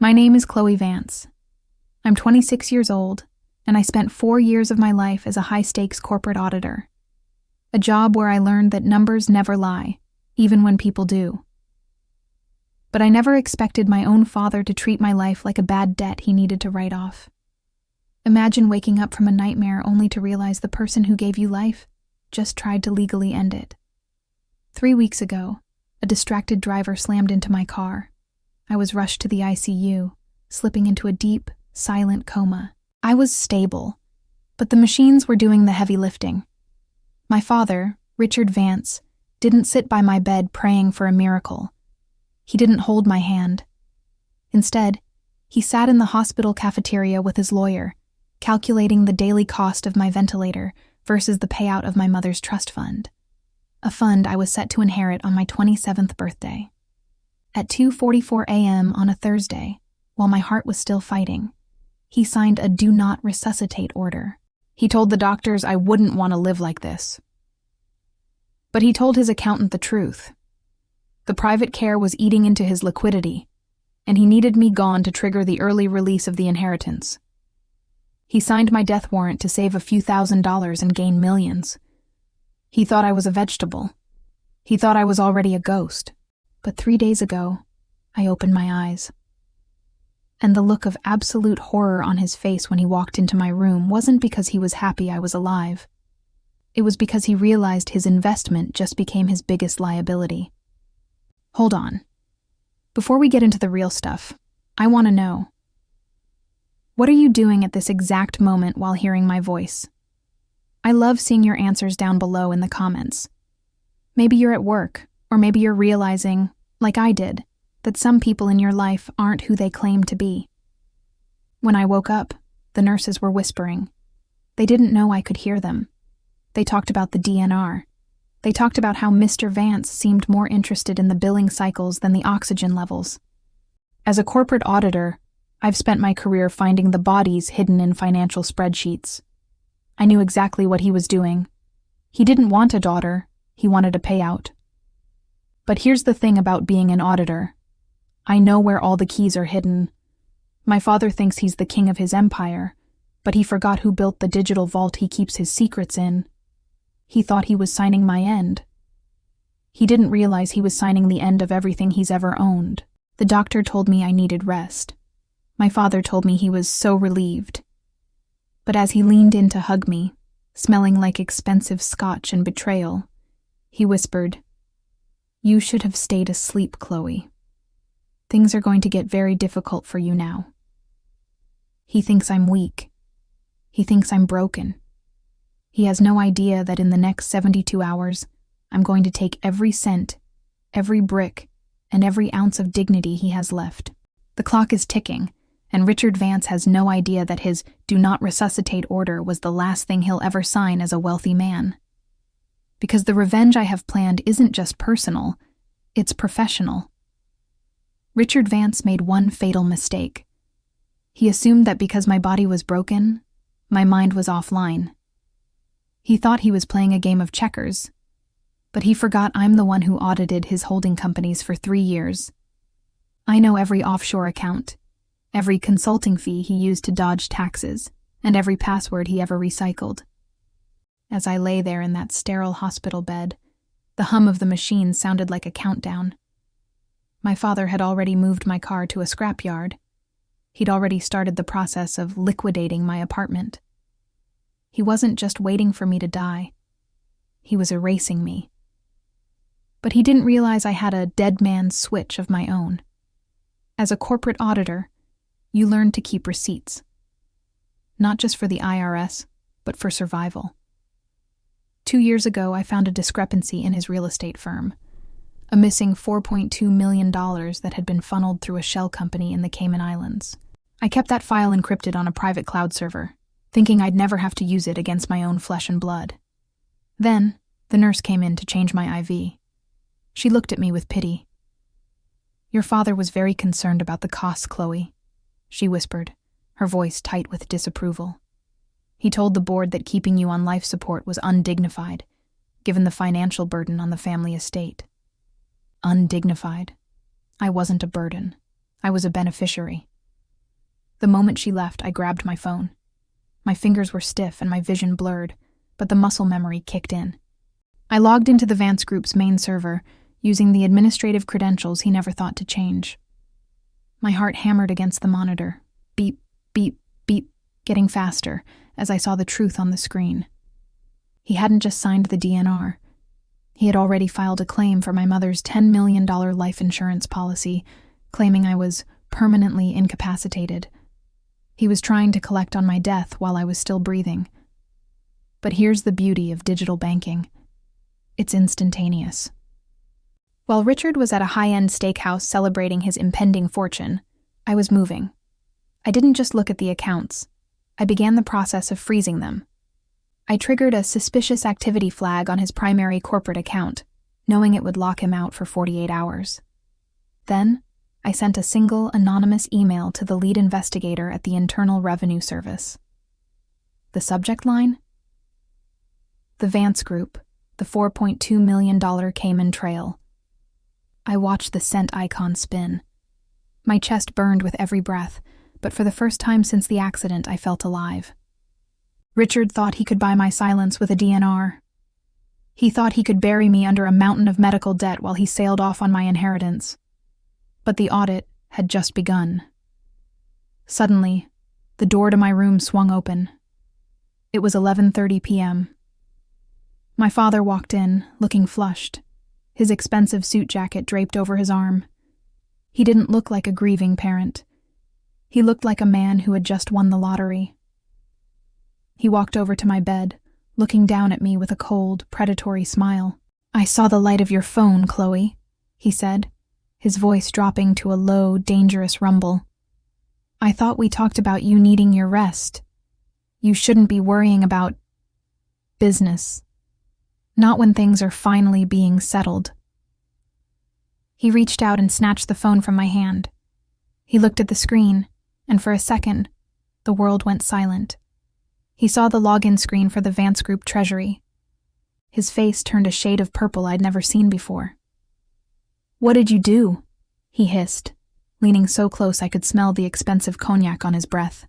My name is Chloe Vance. I'm 26 years old, and I spent 4 years of my life as a high-stakes corporate auditor. A job where I learned that numbers never lie, even when people do. But I never expected my own father to treat my life like a bad debt he needed to write off. Imagine waking up from a nightmare only to realize the person who gave you life just tried to legally end it. 3 weeks ago, a distracted driver slammed into my car. I was rushed to the ICU, slipping into a deep, silent coma. I was stable, but the machines were doing the heavy lifting. My father, Richard Vance, didn't sit by my bed praying for a miracle. He didn't hold my hand. Instead, he sat in the hospital cafeteria with his lawyer, calculating the daily cost of my ventilator versus the payout of my mother's trust fund, a fund I was set to inherit on my 27th birthday. At 2:44 a.m. on a Thursday, while my heart was still fighting, he signed a "Do Not Resuscitate" order. He told the doctors I wouldn't want to live like this. But he told his accountant the truth. The private care was eating into his liquidity, and he needed me gone to trigger the early release of the inheritance. He signed my death warrant to save a few $1,000s and gain millions. He thought I was a vegetable. He thought I was already a ghost. But 3 days ago, I opened my eyes. And the look of absolute horror on his face when he walked into my room wasn't because he was happy I was alive. It was because he realized his investment just became his biggest liability. Hold on. Before we get into the real stuff, I want to know, what are you doing at this exact moment while hearing my voice? I love seeing your answers down below in the comments. Maybe you're at work, or maybe you're realizing, like I did, that some people in your life aren't who they claim to be. When I woke up, the nurses were whispering. They didn't know I could hear them. They talked about the DNR. They talked about how Mr. Vance seemed more interested in the billing cycles than the oxygen levels. As a corporate auditor, I've spent my career finding the bodies hidden in financial spreadsheets. I knew exactly what he was doing. He didn't want a daughter, he wanted a payout. But here's the thing about being an auditor. I know where all the keys are hidden. My father thinks he's the king of his empire, but he forgot who built the digital vault he keeps his secrets in. He thought he was signing my end. He didn't realize he was signing the end of everything he's ever owned. The doctor told me I needed rest. My father told me he was so relieved. But as he leaned in to hug me, smelling like expensive scotch and betrayal, he whispered, "You should have stayed asleep, Chloe. Things are going to get very difficult for you now." He thinks I'm weak. He thinks I'm broken. He has no idea that in the next 72 hours, I'm going to take every cent, every brick, and every ounce of dignity he has left. The clock is ticking, and Richard Vance has no idea that his "Do Not Resuscitate" order was the last thing he'll ever sign as a wealthy man. Because the revenge I have planned isn't just personal, it's professional. Richard Vance made one fatal mistake. He assumed that because my body was broken, my mind was offline. He thought he was playing a game of checkers, but he forgot I'm the one who audited his holding companies for 3 years. I know every offshore account, every consulting fee he used to dodge taxes, and every password he ever recycled. As I lay there in that sterile hospital bed, the hum of the machine sounded like a countdown. My father had already moved my car to a scrapyard. He'd already started the process of liquidating my apartment. He wasn't just waiting for me to die. He was erasing me. But he didn't realize I had a dead man's switch of my own. As a corporate auditor, you learn to keep receipts. Not just for the IRS, but for survival. 2 years ago, I found a discrepancy in his real estate firm, a missing $4.2 million that had been funneled through a shell company in the Cayman Islands. I kept that file encrypted on a private cloud server, thinking I'd never have to use it against my own flesh and blood. Then, the nurse came in to change my IV. She looked at me with pity. "Your father was very concerned about the costs, Chloe," she whispered, her voice tight with disapproval. "He told the board that keeping you on life support was undignified, given the financial burden on the family estate." Undignified. I wasn't a burden. I was a beneficiary. The moment she left, I grabbed my phone. My fingers were stiff and my vision blurred, but the muscle memory kicked in. I logged into the Vance Group's main server, using the administrative credentials he never thought to change. My heart hammered against the monitor, beep, beep, beep, getting faster as I saw the truth on the screen. He hadn't just signed the DNR. He had already filed a claim for my mother's $10 million life insurance policy, claiming I was permanently incapacitated. He was trying to collect on my death while I was still breathing. But here's the beauty of digital banking. It's instantaneous. While Richard was at a high-end steakhouse celebrating his impending fortune, I was moving. I didn't just look at the accounts. I began the process of freezing them. I triggered a suspicious activity flag on his primary corporate account, knowing it would lock him out for 48 hours. Then, I sent a single anonymous email to the lead investigator at the Internal Revenue Service. The subject line? The Vance Group, the $4.2 million Cayman Trail. I watched the sent icon spin. My chest burned with every breath, but for the first time since the accident, I felt alive. Richard thought he could buy my silence with a DNR. He thought he could bury me under a mountain of medical debt while he sailed off on my inheritance. But the audit had just begun. Suddenly, the door to my room swung open. It was 11:30 p.m. My father walked in, looking flushed, his expensive suit jacket draped over his arm. He didn't look like a grieving parent. He looked like a man who had just won the lottery. He walked over to my bed, looking down at me with a cold, predatory smile. "I saw the light of your phone, Chloe," he said, his voice dropping to a low, dangerous rumble. "I thought we talked about you needing your rest. You shouldn't be worrying about business. Not when things are finally being settled." He reached out and snatched the phone from my hand. He looked at the screen, and for a second, the world went silent. He saw the login screen for the Vance Group treasury. His face turned a shade of purple I'd never seen before. "What did you do?" he hissed, leaning so close I could smell the expensive cognac on his breath.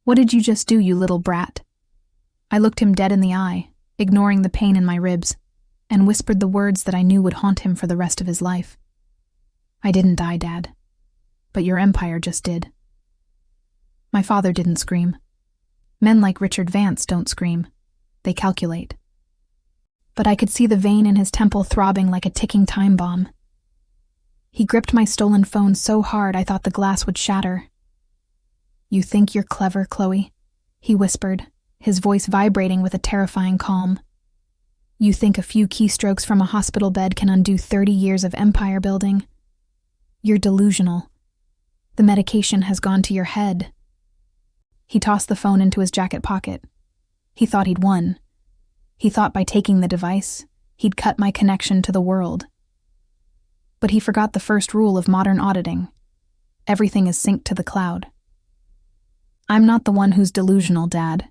"What did you just do, you little brat?" I looked him dead in the eye, ignoring the pain in my ribs, and whispered the words that I knew would haunt him for the rest of his life. "I didn't die, Dad. But your empire just did." My father didn't scream. Men like Richard Vance don't scream. They calculate. But I could see the vein in his temple throbbing like a ticking time bomb. He gripped my stolen phone so hard I thought the glass would shatter. "You think you're clever, Chloe?" he whispered, his voice vibrating with a terrifying calm. "You think a few keystrokes from a hospital bed can undo 30 years of empire building? You're delusional. The medication has gone to your head." He tossed the phone into his jacket pocket. He thought he'd won. He thought by taking the device, he'd cut my connection to the world. But he forgot the first rule of modern auditing. Everything is synced to the cloud. "I'm not the one who's delusional, Dad,"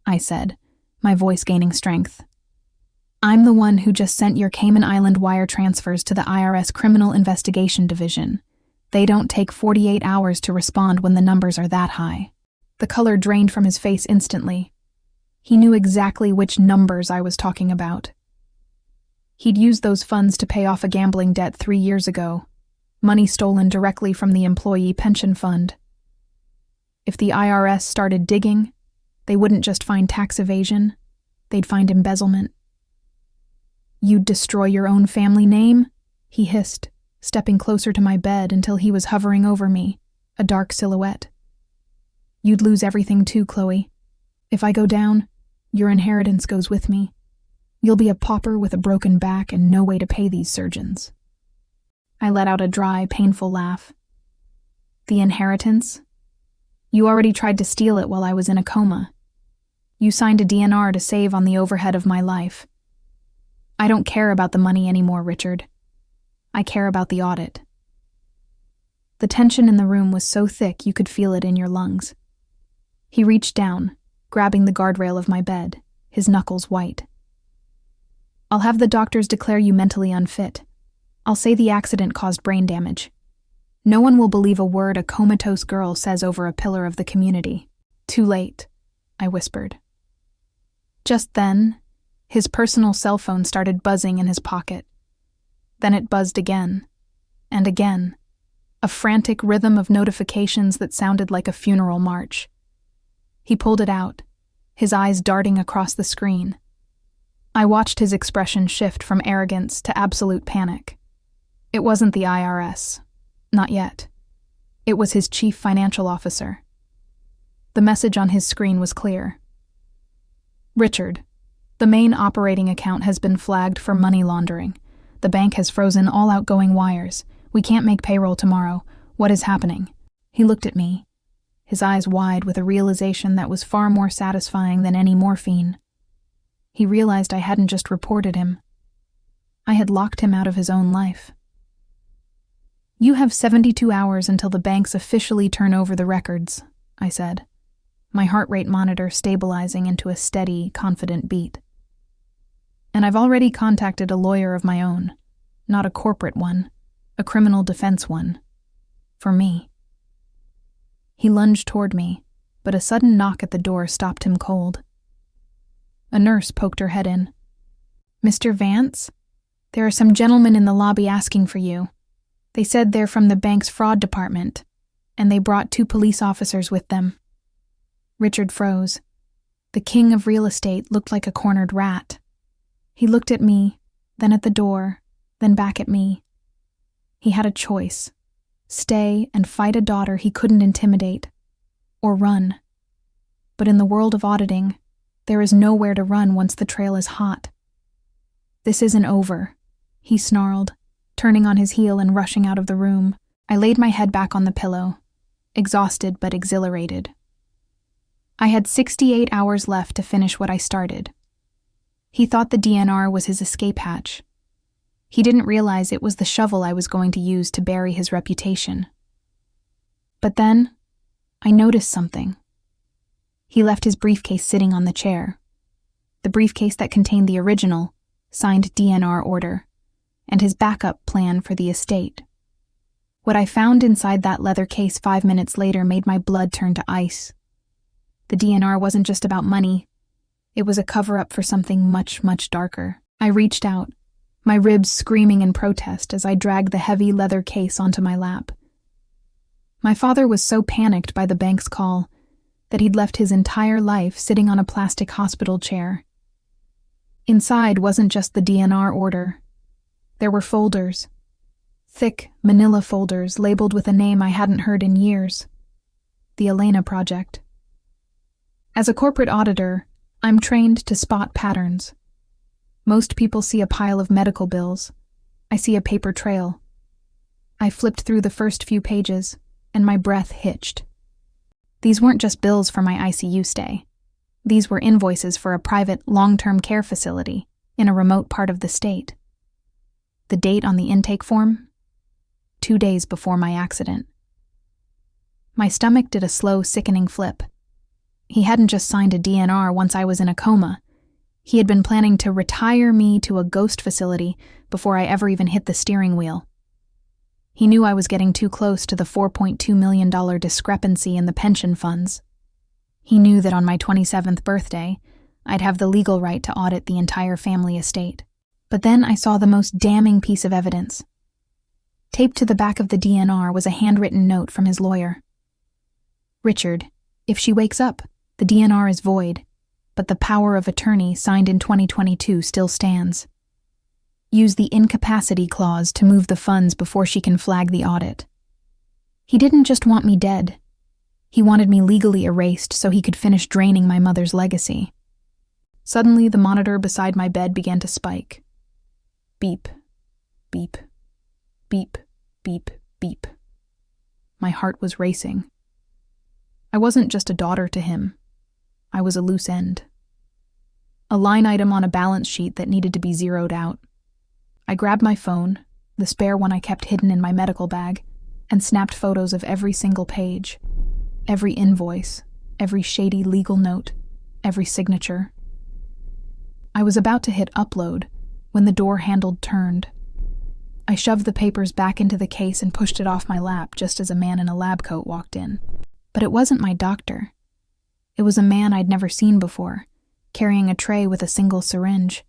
I said, my voice gaining strength. "I'm the one who just sent your Cayman Island wire transfers to the IRS Criminal Investigation Division. They don't take 48 hours to respond when the numbers are that high." The color drained from his face instantly. He knew exactly which numbers I was talking about. He'd used those funds to pay off a gambling debt 3 years ago, money stolen directly from the employee pension fund. If the IRS started digging, they wouldn't just find tax evasion, they'd find embezzlement. "You'd destroy your own family name?" he hissed, stepping closer to my bed until he was hovering over me, a dark silhouette. "You'd lose everything too, Chloe. If I go down, your inheritance goes with me. You'll be a pauper with a broken back and no way to pay these surgeons." I let out a dry, painful laugh. "The inheritance? You already tried to steal it while I was in a coma. You signed a DNR to save on the overhead of my life. I don't care about the money anymore, Richard. I care about the audit." The tension in the room was so thick you could feel it in your lungs. He reached down, grabbing the guardrail of my bed, his knuckles white. "I'll have the doctors declare you mentally unfit. I'll say the accident caused brain damage. No one will believe a word a comatose girl says over a pillar of the community. Too late, I whispered. Just then, his personal cell phone started buzzing in his pocket. Then it buzzed again, and again, a frantic rhythm of notifications that sounded like a funeral march. He pulled it out, his eyes darting across the screen. I watched his expression shift from arrogance to absolute panic. It wasn't the IRS. Not yet. It was his chief financial officer. The message on his screen was clear. Richard, the main operating account has been flagged for money laundering. The bank has frozen all outgoing wires. We can't make payroll tomorrow. What is happening? He looked at me, his eyes wide with a realization that was far more satisfying than any morphine. He realized I hadn't just reported him. I had locked him out of his own life. You have 72 hours until the banks officially turn over the records, I said, my heart rate monitor stabilizing into a steady, confident beat. And I've already contacted a lawyer of my own, not a corporate one, a criminal defense one, for me. He lunged toward me, but a sudden knock at the door stopped him cold. A nurse poked her head in. Mr. Vance? There are some gentlemen in the lobby asking for you. They said they're from the bank's fraud department, and they brought 2 police officers with them. Richard froze. The king of real estate looked like a cornered rat. He looked at me, then at the door, then back at me. He had a choice: stay and fight a daughter he couldn't intimidate, or run. But in the world of auditing, there is nowhere to run once the trail is hot. This isn't over, he snarled, turning on his heel and rushing out of the room. I laid my head back on the pillow, exhausted but exhilarated. I had 68 hours left to finish what I started. He thought the DNR was his escape hatch. He didn't realize it was the shovel I was going to use to bury his reputation. But then, I noticed something. He left his briefcase sitting on the chair. The briefcase that contained the original, signed DNR order, and his backup plan for the estate. What I found inside that leather case 5 minutes later made my blood turn to ice. The DNR wasn't just about money. It was a cover-up for something much, much darker. I reached out, my ribs screaming in protest as I dragged the heavy leather case onto my lap. My father was so panicked by the bank's call that he'd left his entire life sitting on a plastic hospital chair. Inside wasn't just the DNR order. There were folders. Thick, manila folders labeled with a name I hadn't heard in years. The Elena Project. As a corporate auditor, I'm trained to spot patterns. Most people see a pile of medical bills. I see a paper trail. I flipped through the first few pages, and my breath hitched. These weren't just bills for my ICU stay. These were invoices for a private, long-term care facility in a remote part of the state. The date on the intake form? 2 days before my accident. My stomach did a slow, sickening flip. He hadn't just signed a DNR once I was in a coma. He had been planning to retire me to a ghost facility before I ever even hit the steering wheel. He knew I was getting too close to the $4.2 million discrepancy in the pension funds. He knew that on my 27th birthday, I'd have the legal right to audit the entire family estate. But then I saw the most damning piece of evidence. Taped to the back of the DNR was a handwritten note from his lawyer. Richard, if she wakes up, the DNR is void, but the power of attorney signed in 2022 still stands. Use the incapacity clause to move the funds before she can flag the audit. He didn't just want me dead. He wanted me legally erased so he could finish draining my mother's legacy. Suddenly, the monitor beside my bed began to spike. Beep, beep, beep, beep, beep. My heart was racing. I wasn't just a daughter to him. I was a loose end. A line item on a balance sheet that needed to be zeroed out. I grabbed my phone, the spare one I kept hidden in my medical bag, and snapped photos of every single page, every invoice, every shady legal note, every signature. I was about to hit upload when the door handle turned. I shoved the papers back into the case and pushed it off my lap just as a man in a lab coat walked in. But it wasn't my doctor. It was a man I'd never seen before, carrying a tray with a single syringe.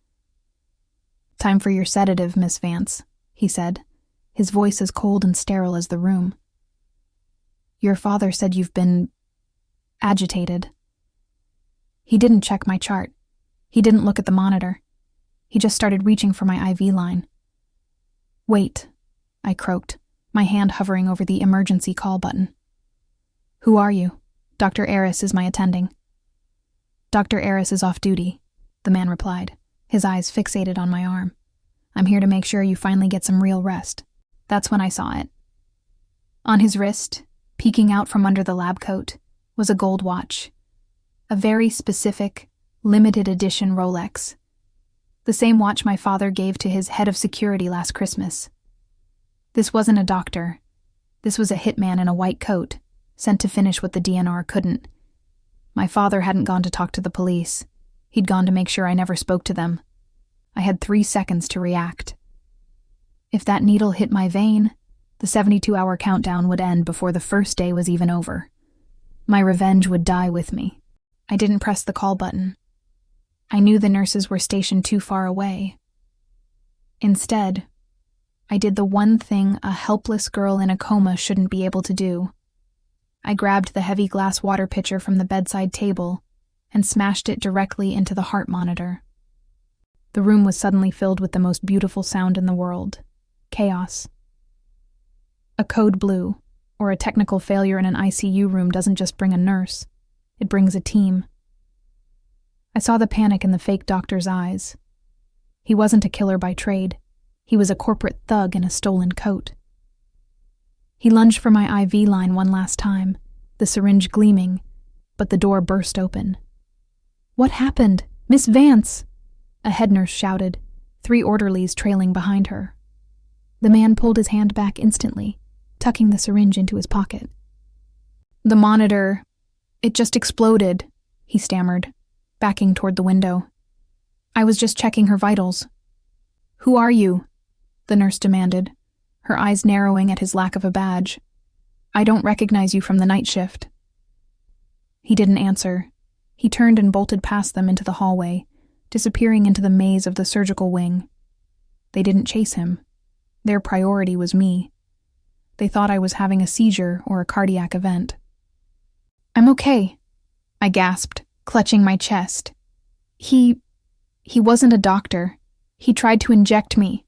"Time for your sedative, Miss Vance," he said, his voice as cold and sterile as the room. "Your father said you've been agitated." He didn't check my chart. He didn't look at the monitor. He just started reaching for my IV line. "Wait," I croaked, my hand hovering over the emergency call button. "Who are you?" "Dr. Aris is my attending." "Dr. Aris is off duty," the man replied, his eyes fixated on my arm. "I'm here to make sure you finally get some real rest." That's when I saw it. On his wrist, peeking out from under the lab coat, was a gold watch. A very specific, limited edition Rolex. The same watch my father gave to his head of security last Christmas. This wasn't a doctor. This was a hitman in a white coat, sent to finish what the DNR couldn't. My father hadn't gone to talk to the police. He'd gone to make sure I never spoke to them. I had 3 seconds to react. If that needle hit my vein, the 72-hour countdown would end before the first day was even over. My revenge would die with me. I didn't press the call button. I knew the nurses were stationed too far away. Instead, I did the one thing a helpless girl in a coma shouldn't be able to do. I grabbed the heavy glass water pitcher from the bedside table and smashed it directly into the heart monitor. The room was suddenly filled with the most beautiful sound in the world. Chaos. A code blue, or a technical failure in an ICU room doesn't just bring a nurse, it brings a team. I saw the panic in the fake doctor's eyes. He wasn't a killer by trade. He was a corporate thug in a stolen coat. He lunged for my IV line one last time, the syringe gleaming, but the door burst open. "What happened? Miss Vance!" a head nurse shouted, 3 orderlies trailing behind her. The man pulled his hand back instantly, tucking the syringe into his pocket. "The monitor, it just exploded," he stammered, backing toward the window. "I was just checking her vitals." "Who are you?" the nurse demanded, her eyes narrowing at his lack of a badge. "I don't recognize you from the night shift." He didn't answer. He turned and bolted past them into the hallway, disappearing into the maze of the surgical wing. They didn't chase him. Their priority was me. They thought I was having a seizure or a cardiac event. "I'm okay," I gasped, clutching my chest. He wasn't a doctor. He tried to inject me."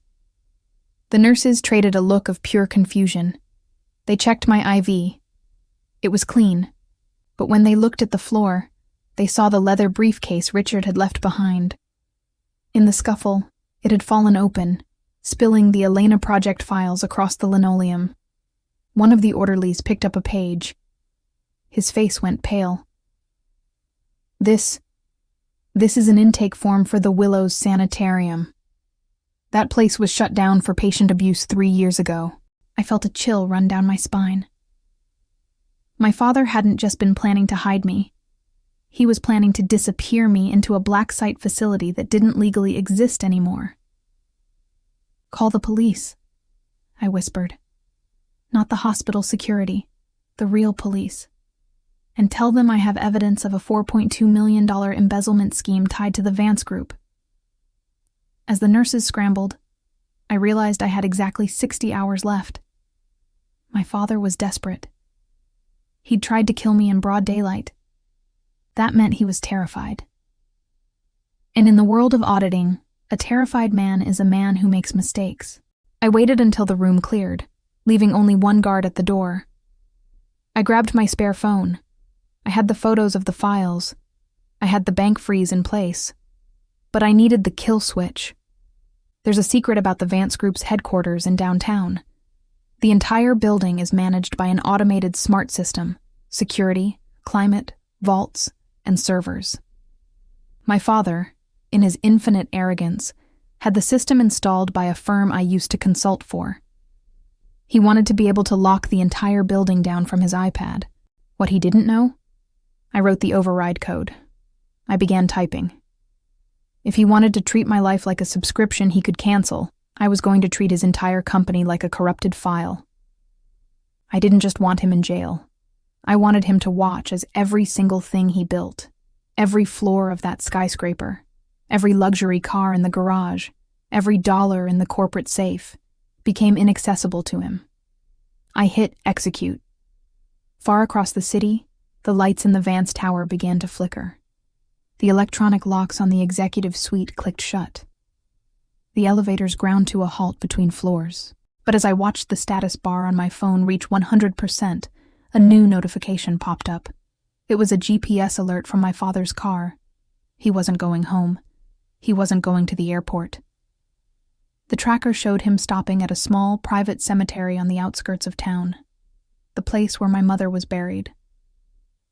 The nurses traded a look of pure confusion. They checked my IV. It was clean, but when they looked at the floor, they saw the leather briefcase Richard had left behind. In the scuffle, it had fallen open, spilling the Elena Project files across the linoleum. One of the orderlies picked up a page. His face went pale. This is an intake form for the Willows Sanitarium. That place was shut down for patient abuse 3 years ago. I felt a chill run down my spine. My father hadn't just been planning to hide me. He was planning to disappear me into a black site facility that didn't legally exist anymore. "Call the police," I whispered. "Not the hospital security, the real police. And tell them I have evidence of a $4.2 million embezzlement scheme tied to the Vance Group." As the nurses scrambled, I realized I had exactly 60 hours left. My father was desperate. He'd tried to kill me in broad daylight. That meant he was terrified. And in the world of auditing, a terrified man is a man who makes mistakes. I waited until the room cleared, leaving only one guard at the door. I grabbed my spare phone. I had the photos of the files. I had the bank freeze in place. But I needed the kill switch. There's a secret about the Vance Group's headquarters in downtown. The entire building is managed by an automated smart system: security, climate, vaults, and servers. My father, in his infinite arrogance, had the system installed by a firm I used to consult for. He wanted to be able to lock the entire building down from his iPad. What he didn't know? I wrote the override code. I began typing. If he wanted to treat my life like a subscription he could cancel, I was going to treat his entire company like a corrupted file. I didn't just want him in jail. I wanted him to watch as every single thing he built, every floor of that skyscraper, every luxury car in the garage, every dollar in the corporate safe, became inaccessible to him. I hit execute. Far across the city, the lights in the Vance tower began to flicker. The electronic locks on the executive suite clicked shut. The elevators ground to a halt between floors. But as I watched the status bar on my phone reach 100%, a new notification popped up. It was a GPS alert from my father's car. He wasn't going home. He wasn't going to the airport. The tracker showed him stopping at a small, private cemetery on the outskirts of town, the place where my mother was buried.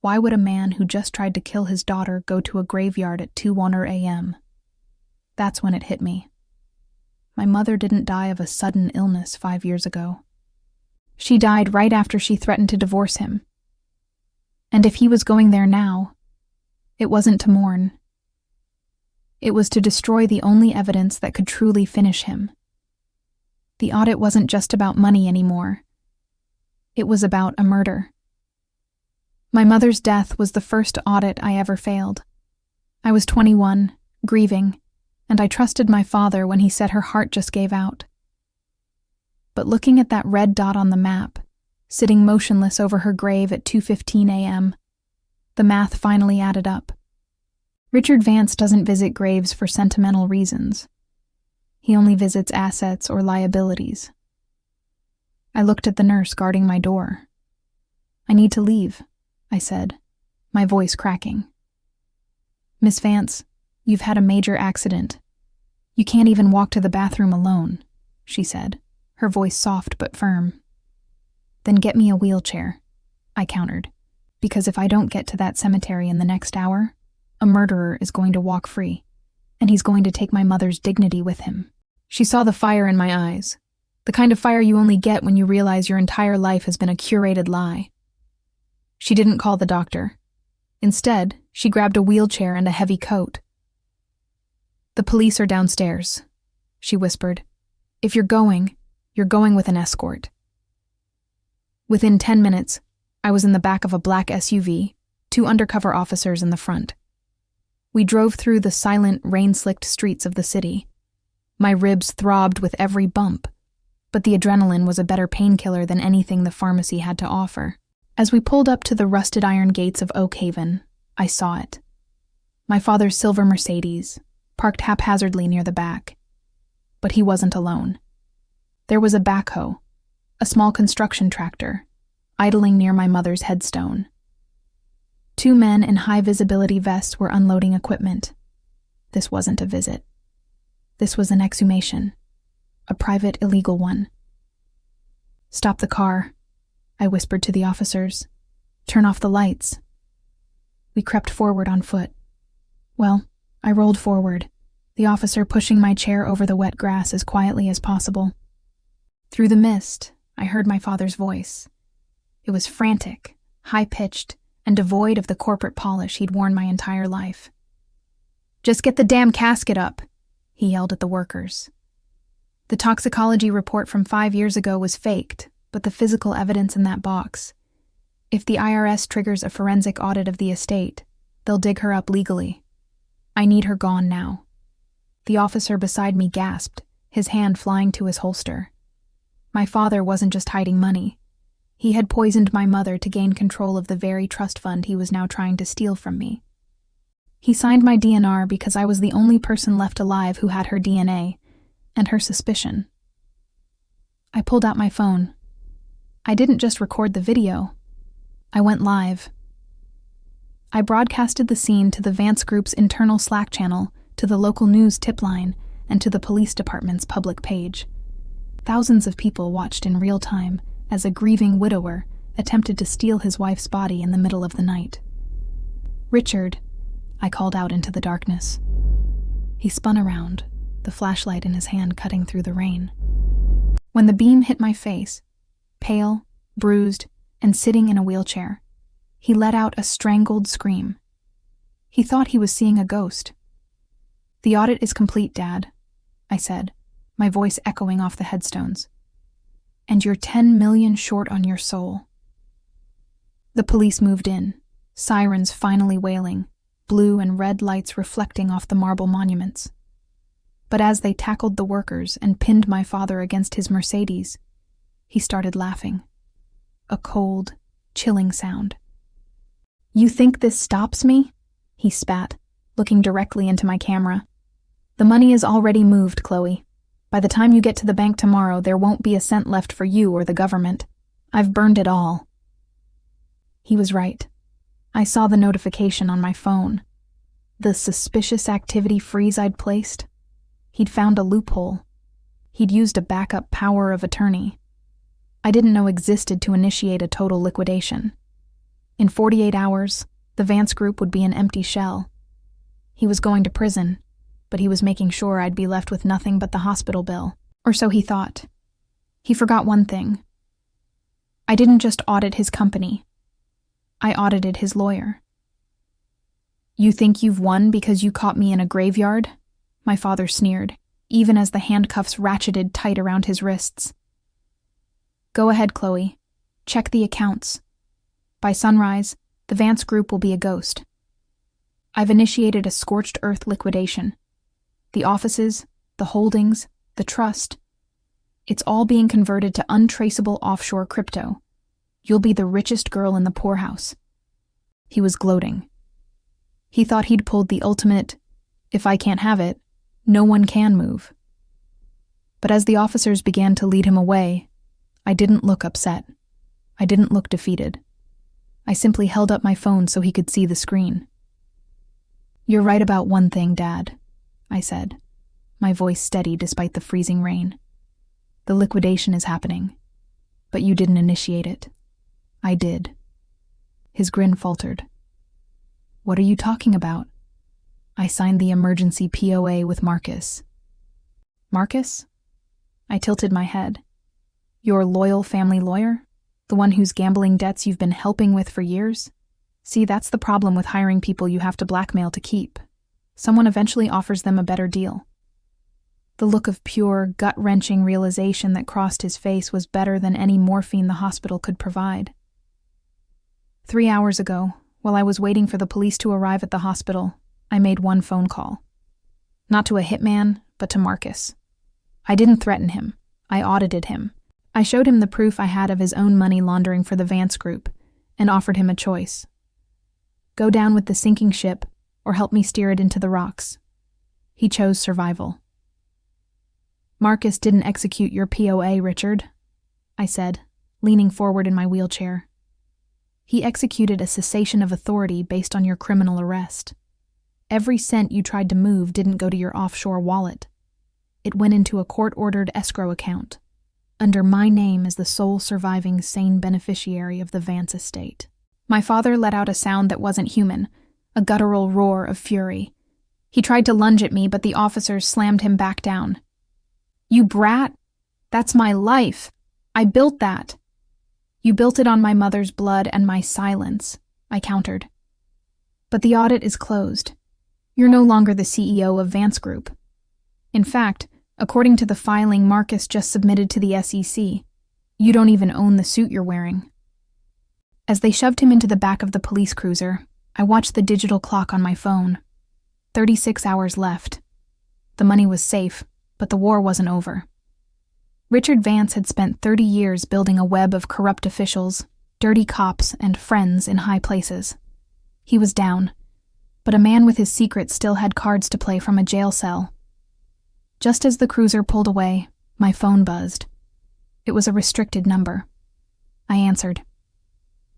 Why would a man who just tried to kill his daughter go to a graveyard at 2:01 a.m.? That's when it hit me. My mother didn't die of a sudden illness 5 years ago. She died right after she threatened to divorce him. And if he was going there now, it wasn't to mourn. It was to destroy the only evidence that could truly finish him. The audit wasn't just about money anymore. It was about a murder. My mother's death was the first audit I ever failed. I was 21, grieving, and I trusted my father when he said her heart just gave out. But looking at that red dot on the map, sitting motionless over her grave at 2:15 a.m., the math finally added up. Richard Vance doesn't visit graves for sentimental reasons. He only visits assets or liabilities. I looked at the nurse guarding my door. "I need to leave," I said, my voice cracking. "Miss Vance, you've had a major accident. You can't even walk to the bathroom alone," she said, her voice soft but firm. "Then get me a wheelchair," I countered, "because if I don't get to that cemetery in the next hour, a murderer is going to walk free, and he's going to take my mother's dignity with him." She saw the fire in my eyes, the kind of fire you only get when you realize your entire life has been a curated lie. She didn't call the doctor. Instead, she grabbed a wheelchair and a heavy coat. "The police are downstairs," she whispered. "If you're going with an escort." Within 10 minutes, I was in the back of a black SUV, 2 undercover officers in the front. We drove through the silent, rain-slicked streets of the city. My ribs throbbed with every bump, but the adrenaline was a better painkiller than anything the pharmacy had to offer. As we pulled up to the rusted iron gates of Oak Haven, I saw it. My father's silver Mercedes, parked haphazardly near the back. But he wasn't alone. There was a backhoe, a small construction tractor, idling near my mother's headstone. 2 men in high-visibility vests were unloading equipment. This wasn't a visit. This was an exhumation, a private, illegal one. "Stop the car," I whispered to the officers. "Turn off the lights." We crept forward on foot. Well, I rolled forward, the officer pushing my chair over the wet grass as quietly as possible. Through the mist, I heard my father's voice. It was frantic, high-pitched, and devoid of the corporate polish he'd worn my entire life. "Just get the damn casket up," he yelled at the workers. The toxicology report from 5 years ago was faked, but the physical evidence in that box. If the IRS triggers a forensic audit of the estate, they'll dig her up legally. I need her gone now. The officer beside me gasped, his hand flying to his holster. My father wasn't just hiding money. He had poisoned my mother to gain control of the very trust fund he was now trying to steal from me. He signed my DNR because I was the only person left alive who had her DNA, and her suspicion. I pulled out my phone. I didn't just record the video. I went live. I broadcasted the scene to the Vance Group's internal Slack channel, to the local news tip line, and to the police department's public page. Thousands of people watched in real time as a grieving widower attempted to steal his wife's body in the middle of the night. "Richard," I called out into the darkness. He spun around, the flashlight in his hand cutting through the rain. When the beam hit my face, pale, bruised, and sitting in a wheelchair, he let out a strangled scream. He thought he was seeing a ghost. "The audit is complete, Dad," I said, my voice echoing off the headstones. And you're 10 million short on your soul. The police moved in, sirens finally wailing, blue and red lights reflecting off the marble monuments. But as they tackled the workers and pinned my father against his Mercedes, he started laughing. A cold, chilling sound. "You think this stops me?" he spat, looking directly into my camera. "The money is already moved, Chloe. By the time you get to the bank tomorrow, there won't be a cent left for you or the government. I've burned it all." He was right. I saw the notification on my phone. The suspicious activity freeze I'd placed. He'd found a loophole. He'd used a backup power of attorney. I didn't know existed to initiate a total liquidation. In 48 hours, the Vance group would be an empty shell. He was going to prison, but he was making sure I'd be left with nothing but the hospital bill, or so he thought. He forgot one thing. I didn't just audit his company. I audited his lawyer. "You think you've won because you caught me in a graveyard?" My father sneered, even as the handcuffs ratcheted tight around his wrists. "Go ahead, Chloe. Check the accounts. By sunrise, the Vance group will be a ghost. I've initiated a scorched earth liquidation. The offices, the holdings, the trust. It's all being converted to untraceable offshore crypto. You'll be the richest girl in the poorhouse." He was gloating. He thought he'd pulled the ultimate, "if I can't have it, no one can move." But as the officers began to lead him away, I didn't look upset. I didn't look defeated. I simply held up my phone so he could see the screen. "You're right about one thing, Dad," I said, my voice steady despite the freezing rain. "The liquidation is happening, but you didn't initiate it. I did." His grin faltered. "What are you talking about?" "I signed the emergency POA with Marcus." "Marcus?" I tilted my head. "Your loyal family lawyer? The one whose gambling debts you've been helping with for years? See, that's the problem with hiring people you have to blackmail to keep. Someone eventually offers them a better deal." The look of pure, gut-wrenching realization that crossed his face was better than any morphine the hospital could provide. 3 hours ago, while I was waiting for the police to arrive at the hospital, I made one phone call. Not to a hitman, but to Marcus. I didn't threaten him. I audited him. I showed him the proof I had of his own money laundering for the Vance group, and offered him a choice. Go down with the sinking ship, or help me steer it into the rocks. He chose survival. "Marcus didn't execute your POA, Richard," I said, leaning forward in my wheelchair. "He executed a cessation of authority based on your criminal arrest. Every cent you tried to move didn't go to your offshore wallet. It went into a court-ordered escrow account, under my name as the sole surviving sane beneficiary of the Vance estate." My father let out a sound that wasn't human, a guttural roar of fury. He tried to lunge at me, but the officers slammed him back down. "You brat! That's my life! I built that!" "You built it on my mother's blood and my silence," I countered. "But the audit is closed. You're no longer the CEO of Vance Group. In fact, according to the filing Marcus just submitted to the SEC, you don't even own the suit you're wearing." As they shoved him into the back of the police cruiser, I watched the digital clock on my phone. 36 hours left. The money was safe, but the war wasn't over. Richard Vance had spent 30 years building a web of corrupt officials, dirty cops, and friends in high places. He was down, but a man with his secret still had cards to play from a jail cell. Just as the cruiser pulled away, my phone buzzed. It was a restricted number. I answered.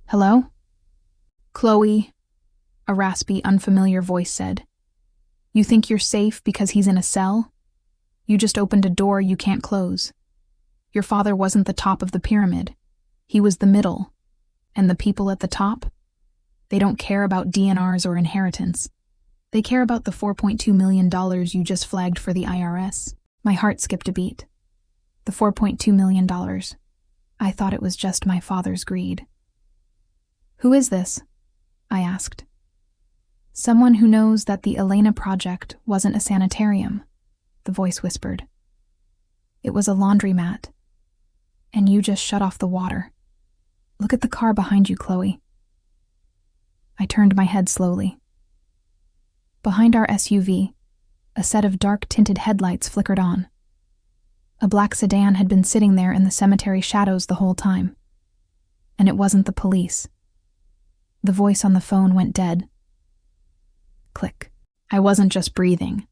"Hello?" "Chloe," a raspy, unfamiliar voice said. "You think you're safe because he's in a cell? You just opened a door you can't close. Your father wasn't the top of the pyramid. He was the middle. And the people at the top? They don't care about DNRs or inheritance. They care about the $4.2 million you just flagged for the IRS." My heart skipped a beat. The $4.2 million. I thought it was just my father's greed. "Who is this?" I asked. "Someone who knows that the Elena Project wasn't a sanitarium," the voice whispered. It was a laundromat. And you just shut off the water. Look at the car behind you, Chloe. I turned my head slowly. Behind our SUV, a set of dark-tinted headlights flickered on. A black sedan had been sitting there in the cemetery shadows the whole time. And it wasn't the police. The voice on the phone went dead. Click. I wasn't just breathing.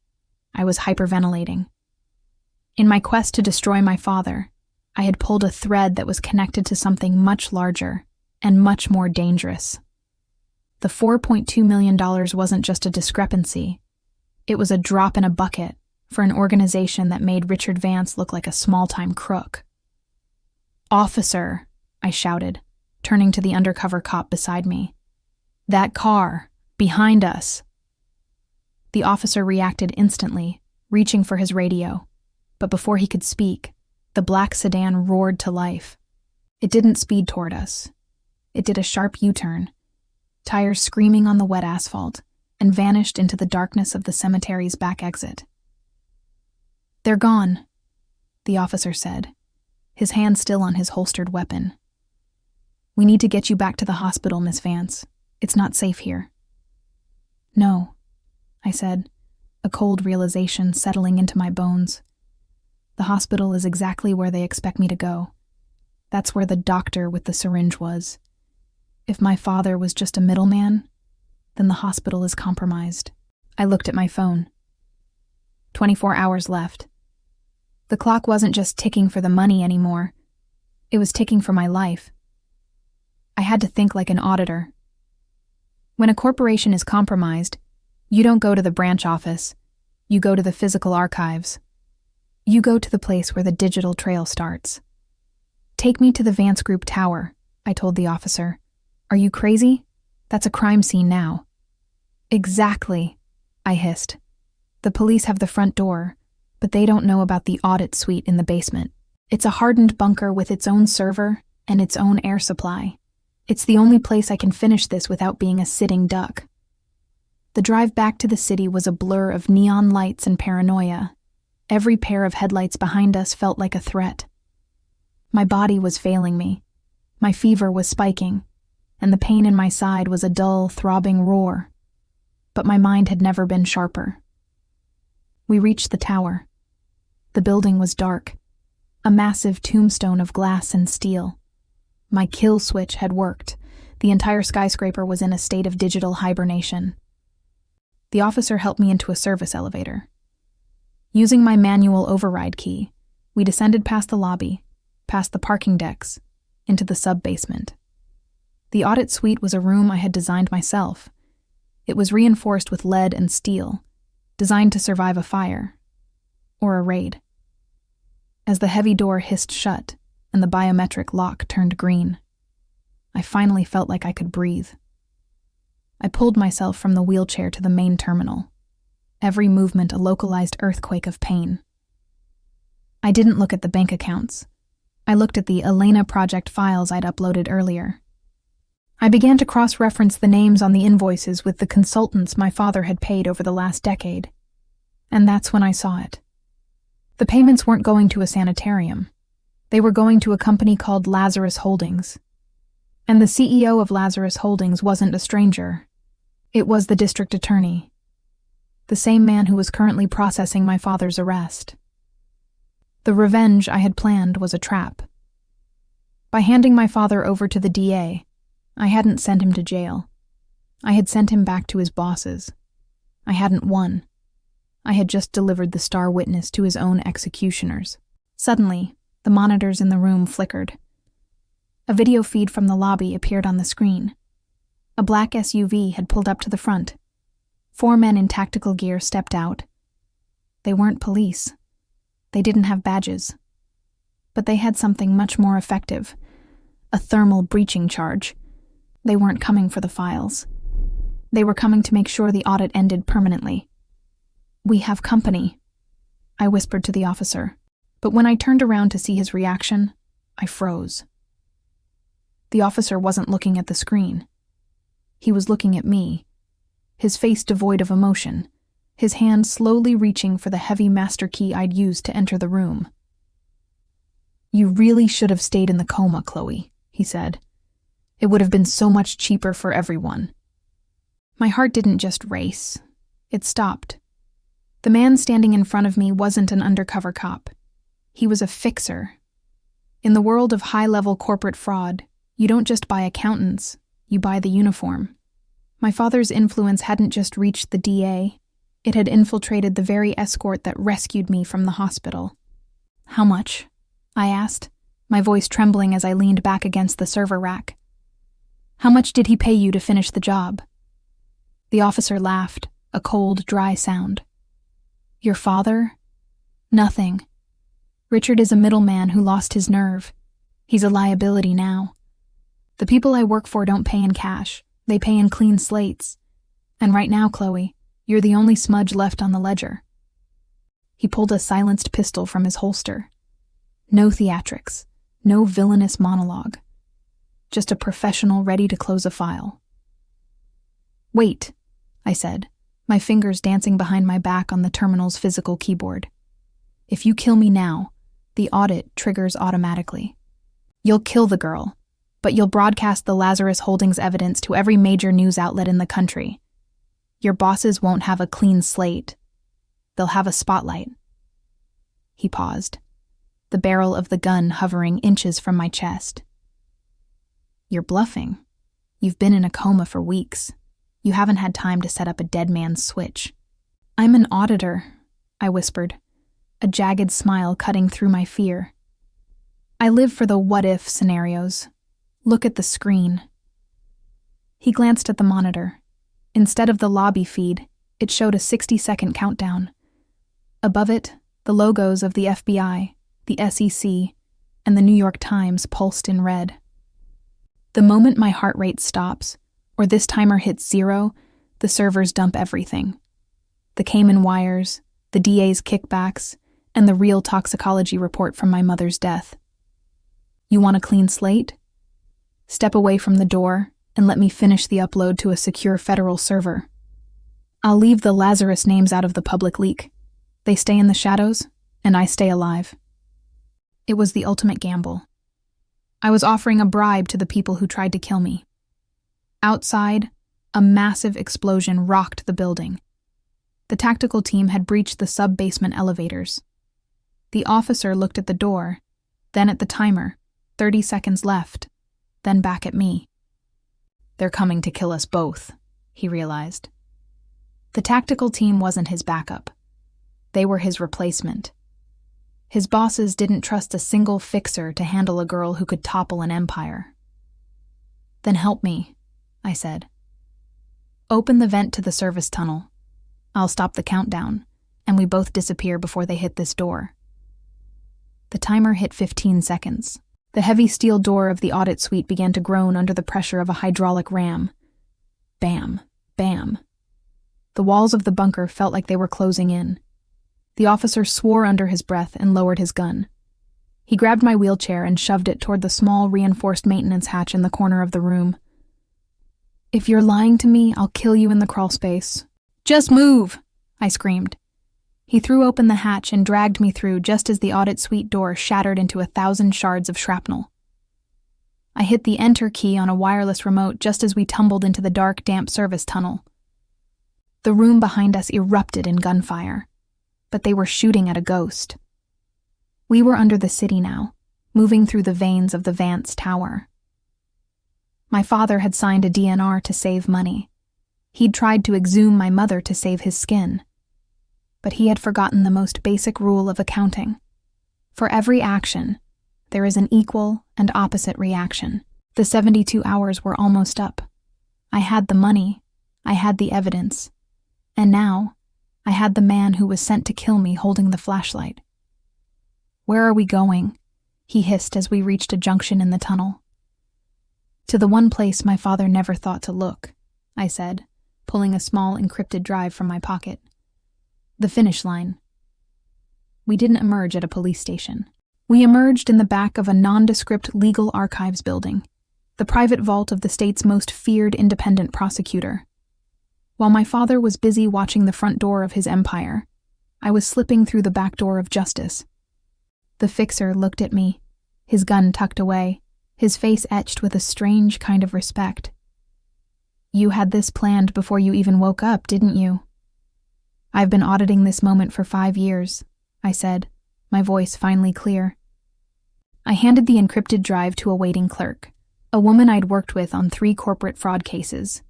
I was hyperventilating. In my quest to destroy my father, I had pulled a thread that was connected to something much larger and much more dangerous. The $4.2 million wasn't just a discrepancy. It was a drop in a bucket for an organization that made Richard Vance look like a small-time crook. "Officer," I shouted, turning to the undercover cop beside me. "That car, behind us." The officer reacted instantly, reaching for his radio. But before he could speak, the black sedan roared to life. It didn't speed toward us. It did a sharp U-turn, tires screaming on the wet asphalt, and vanished into the darkness of the cemetery's back exit. "They're gone," the officer said, his hand still on his holstered weapon. "We need to get you back to the hospital, Miss Vance. It's not safe here." "No," I said, a cold realization settling into my bones. "The hospital is exactly where they expect me to go. That's where the doctor with the syringe was. If my father was just a middleman, then the hospital is compromised." I looked at my phone. 24 hours left. The clock wasn't just ticking for the money anymore. It was ticking for my life. I had to think like an auditor. When a corporation is compromised, you don't go to the branch office. You go to the physical archives. You go to the place where the digital trail starts. "Take me to the Vance Group tower," I told the officer. "Are you crazy? That's a crime scene now." "Exactly," I hissed. "The police have the front door, but they don't know about the audit suite in the basement. It's a hardened bunker with its own server and its own air supply. It's the only place I can finish this without being a sitting duck." The drive back to the city was a blur of neon lights and paranoia. Every pair of headlights behind us felt like a threat. My body was failing me. My fever was spiking, and the pain in my side was a dull, throbbing roar. But my mind had never been sharper. We reached the tower. The building was dark, a massive tombstone of glass and steel. My kill switch had worked. The entire skyscraper was in a state of digital hibernation. The officer helped me into a service elevator. Using my manual override key, we descended past the lobby, past the parking decks, into the sub-basement. The audit suite was a room I had designed myself. It was reinforced with lead and steel, designed to survive a fire, or a raid. As the heavy door hissed shut and the biometric lock turned green, I finally felt like I could breathe. I pulled myself from the wheelchair to the main terminal, every movement a localized earthquake of pain. I didn't look at the bank accounts. I looked at the Elena project files I'd uploaded earlier. I began to cross-reference the names on the invoices with the consultants my father had paid over the last decade. And that's when I saw it. The payments weren't going to a sanitarium. They were going to a company called Lazarus Holdings. And the CEO of Lazarus Holdings wasn't a stranger. It was the district attorney, the same man who was currently processing my father's arrest. The revenge I had planned was a trap. By handing my father over to the DA, I hadn't sent him to jail. I had sent him back to his bosses. I hadn't won. I had just delivered the star witness to his own executioners. Suddenly, the monitors in the room flickered. A video feed from the lobby appeared on the screen. A black SUV had pulled up to the front. 4 men in tactical gear stepped out. They weren't police. They didn't have badges. But they had something much more effective, a thermal breaching charge. They weren't coming for the files. They were coming to make sure the audit ended permanently. "We have company," I whispered to the officer. But when I turned around to see his reaction, I froze. The officer wasn't looking at the screen. He was looking at me, his face devoid of emotion, his hand slowly reaching for the heavy master key I'd used to enter the room. "You really should have stayed in the coma, Chloe," he said. "It would have been so much cheaper for everyone." My heart didn't just race. It stopped. The man standing in front of me wasn't an undercover cop. He was a fixer. In the world of high-level corporate fraud, you don't just buy accountants, you buy the uniform. My father's influence hadn't just reached the DA, it had infiltrated the very escort that rescued me from the hospital. "How much?" I asked, my voice trembling as I leaned back against the server rack. "How much did he pay you to finish the job?" The officer laughed, a cold, dry sound. "Your father? Nothing. Richard is a middleman who lost his nerve. He's a liability now. The people I work for don't pay in cash. They pay in clean slates. And right now, Chloe, you're the only smudge left on the ledger." He pulled a silenced pistol from his holster. No theatrics, no villainous monologue. Just a professional ready to close a file. "Wait," I said, my fingers dancing behind my back on the terminal's physical keyboard. "If you kill me now, the audit triggers automatically. You'll kill the girl, but you'll broadcast the Lazarus Holdings evidence to every major news outlet in the country. Your bosses won't have a clean slate. They'll have a spotlight." He paused, the barrel of the gun hovering inches from my chest. "You're bluffing. You've been in a coma for weeks. You haven't had time to set up a dead man's switch." "I'm an auditor," I whispered, a jagged smile cutting through my fear. "I live for the what-if scenarios. Look at the screen." He glanced at the monitor. Instead of the lobby feed, it showed a 60-second countdown. Above it, the logos of the FBI, the SEC, and the New York Times pulsed in red. The moment my heart rate stops, or this timer hits 0, the servers dump everything. The Cayman wires, the DA's kickbacks, and the real toxicology report from my mother's death. "You want a clean slate? Step away from the door and let me finish the upload to a secure federal server. I'll leave the Lazarus names out of the public leak. They stay in the shadows, and I stay alive." It was the ultimate gamble. I was offering a bribe to the people who tried to kill me. Outside, a massive explosion rocked the building. The tactical team had breached the sub-basement elevators. The officer looked at the door, then at the timer, 30 seconds left, then back at me. "They're coming to kill us both," he realized. The tactical team wasn't his backup. They were his replacement. His bosses didn't trust a single fixer to handle a girl who could topple an empire. "Then help me," I said. "Open the vent to the service tunnel. I'll stop the countdown, and we both disappear before they hit this door." The timer hit 15 seconds. The heavy steel door of the audit suite began to groan under the pressure of a hydraulic ram. Bam, bam. The walls of the bunker felt like they were closing in. The officer swore under his breath and lowered his gun. He grabbed my wheelchair and shoved it toward the small reinforced maintenance hatch in the corner of the room. "If you're lying to me, I'll kill you in the crawlspace." "Just move!" I screamed. He threw open the hatch and dragged me through just as the audit suite door shattered into 1,000 shards of shrapnel. I hit the enter key on a wireless remote just as we tumbled into the dark, damp service tunnel. The room behind us erupted in gunfire, but they were shooting at a ghost. We were under the city now, moving through the veins of the Vance tower. My father had signed a DNR to save money. He'd tried to exhume my mother to save his skin. But he had forgotten the most basic rule of accounting. For every action, there is an equal and opposite reaction. The 72 hours were almost up. I had the money, I had the evidence, and now I had the man who was sent to kill me holding the flashlight. "Where are we going?" he hissed as we reached a junction in the tunnel. "To the one place my father never thought to look," I said, pulling a small encrypted drive from my pocket. "The finish line." We didn't emerge at a police station. We emerged in the back of a nondescript legal archives building, the private vault of the state's most feared independent prosecutor. While my father was busy watching the front door of his empire, I was slipping through the back door of justice. The fixer looked at me, his gun tucked away, his face etched with a strange kind of respect. "You had this planned before you even woke up, didn't you?" "I've been auditing this moment for 5 years," I said, my voice finally clear. I handed the encrypted drive to a waiting clerk, a woman I'd worked with on 3 corporate fraud cases.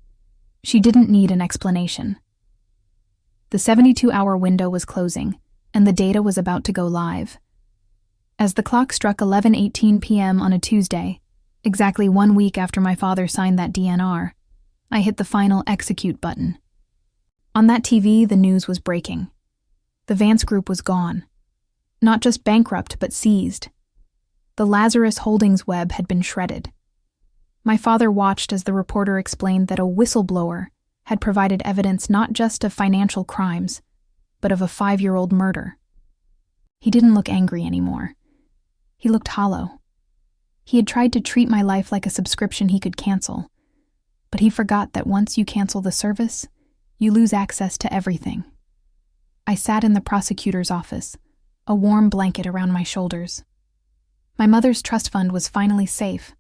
She didn't need an explanation. The 72-hour window was closing, and the data was about to go live. As the clock struck 11:18 p.m. on a Tuesday, exactly 1 week after my father signed that DNR, I hit the final execute button. On that TV, the news was breaking. The Vance Group was gone. Not just bankrupt, but seized. The Lazarus Holdings web had been shredded. My father watched as the reporter explained that a whistleblower had provided evidence not just of financial crimes, but of a 5-year-old murder. He didn't look angry anymore. He looked hollow. He had tried to treat my life like a subscription he could cancel, but he forgot that once you cancel the service, you lose access to everything. I sat in the prosecutor's office, a warm blanket around my shoulders. My mother's trust fund was finally safe,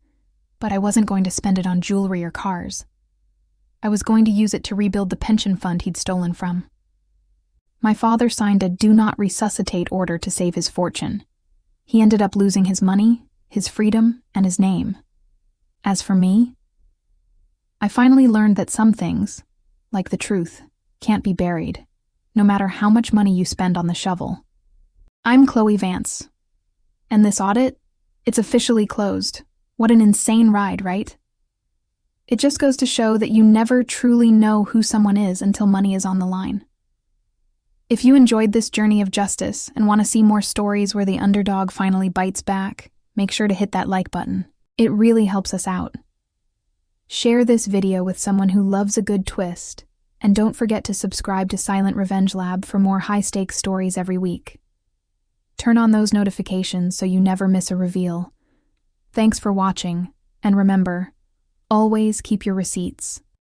but I wasn't going to spend it on jewelry or cars. I was going to use it to rebuild the pension fund he'd stolen from. My father signed a "Do Not Resuscitate" order to save his fortune. He ended up losing his money, his freedom, and his name. As for me, I finally learned that some things, like the truth, can't be buried, no matter how much money you spend on the shovel. I'm Chloe Vance, and this audit, it's officially closed. What an insane ride, right? It just goes to show that you never truly know who someone is until money is on the line. If you enjoyed this journey of justice and want to see more stories where the underdog finally bites back, make sure to hit that like button. It really helps us out. Share this video with someone who loves a good twist, and don't forget to subscribe to Silent Revenge Lab for more high-stakes stories every week. Turn on those notifications so you never miss a reveal. Thanks for watching, and remember, always keep your receipts.